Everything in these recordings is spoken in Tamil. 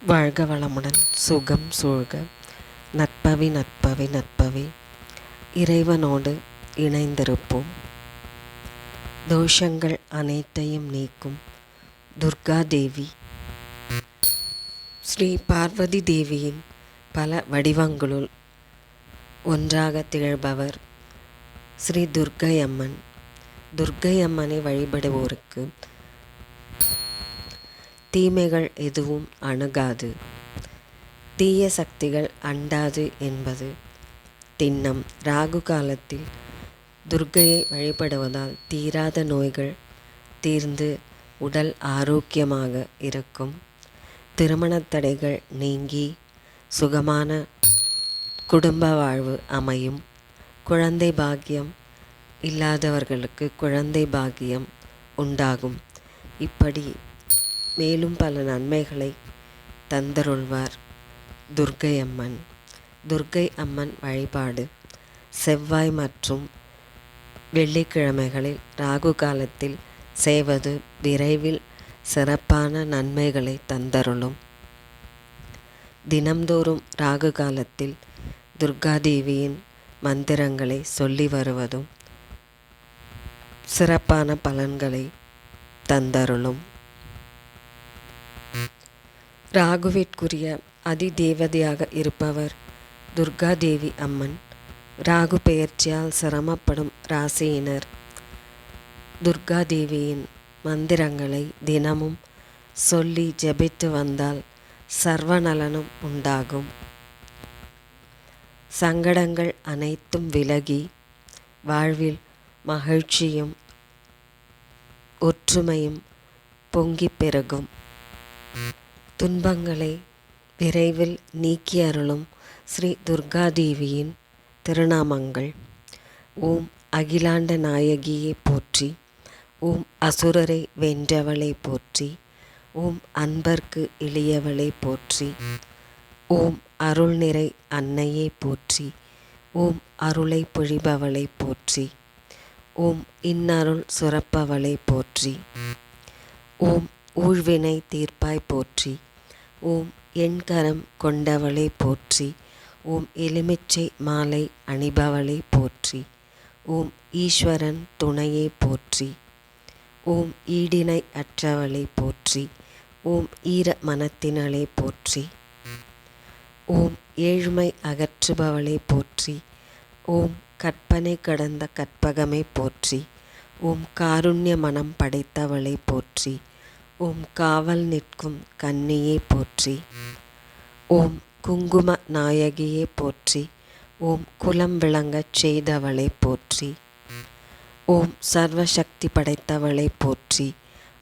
வாழ்க வளமுடன். சுகம் சூழ்க. நற்பவி நற்பவி நற்பவி. இறைவனோடு இணைந்திருப்போம். தோஷங்கள் அனைத்தையும் நீக்கும் துர்கா தேவி. ஸ்ரீ பார்வதி தேவியின் பல வடிவங்களுள் ஒன்றாக திகழ்பவர் ஸ்ரீ துர்க்கை அம்மன். துர்க்கை அம்மனை வழிபடுவோருக்கு தீமைகள் எதுவும் அணுகாது, தீய சக்திகள் அண்டாது என்பது திண்ணம். ராகு காலத்தில் துர்க்கையை வழிபடுவதால் தீராத நோய்கள் தீர்ந்து உடல் ஆரோக்கியமாக இருக்கும். திருமணத் தடைகள் நீங்கி சுகமான குடும்ப வாழ்வு அமையும். குழந்தை பாக்கியம் இல்லாதவர்களுக்கு குழந்தை பாக்கியம் உண்டாகும். இப்படி மேலும் பல நன்மைகளை தந்தருள்வார் துர்க்கை அம்மன். துர்க்கை அம்மன் வழிபாடு செவ்வாய் மற்றும் வெள்ளிக்கிழமைகளில் ராகு காலத்தில் செய்வது விரைவில் சிறப்பான நன்மைகளை தந்தருளும். தினம்தோறும் ராகு காலத்தில் துர்காதேவியின் மந்திரங்களை சொல்லி வருவதும் சிறப்பான பலன்களை தந்தருளும். ராகுவிற்குரிய அதிதேவதையாக இருப்பவர் துர்காதேவி அம்மன். ராகு பெயர்ச்சியால் சிரமப்படும் ராசியினர் துர்காதேவியின் மந்திரங்களை தினமும் சொல்லி ஜெபித்து வந்தால் சர்வநலனும் உண்டாகும். சங்கடங்கள் அனைத்தும் விலகி வாழ்வில் மகிழ்ச்சியும் ஒற்றுமையும் பொங்கிப் பெருகும். துன்பங்களை விரைவில் நீக்கி அருளும் ஸ்ரீ துர்காதேவியின் திருநாமங்கள்: ஓம் அகிலாண்ட நாயகியை போற்றி. ஓம் அசுரரை வென்றவளை போற்றி. ஓம் அன்பர்க்கு எளியவளை போற்றி. ஓம் அருள்நிறை அன்னையை போற்றி. ஓம் அருளை பொழிபவளை போற்றி. ஓம் இன்னருள் சுரப்பவளை போற்றி. ஓம் ஊழ்வினை தீர்ப்பாய் போற்றி. ஓம் எண்கரம் கொண்டவளை போற்றி. ஓம் எலுமிச்சை மாலை அணிபவளை போற்றி. ஓம் ஈஸ்வரன் துணையை போற்றி. ஓம் ஈடினை அற்றவளை போற்றி. ஓம் ஈர மனத்தினளை போற்றி. ஓம் ஏழ்மை அகற்றுபவளை போற்றி. ஓம் கற்பனை கடந்த கற்பகமை போற்றி. ஓம் காருண்ய மனம் படைத்தவளை போற்றி. ஓம் காவல் நிற்கும் கன்னியை போற்றி. ஓம் குங்கும நாயகியை போற்றி. ஓம் குலம் விளங்கச் செய்தவளை போற்றி. ஓம் சர்வசக்தி படைத்தவளை போற்றி.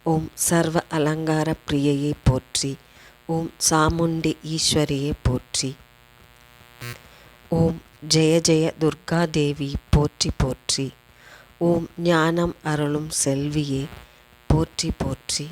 ஓம் சர்வ அலங்கார பிரியையை போற்றி. ஓம் சாமுண்டி ஈஸ்வரியை போற்றி. ஓம் ஜெய ஜெய துர்கா தேவி போற்றி போற்றி. ஓம் ஞானம் அருளும் செல்வியே போற்றி போற்றி.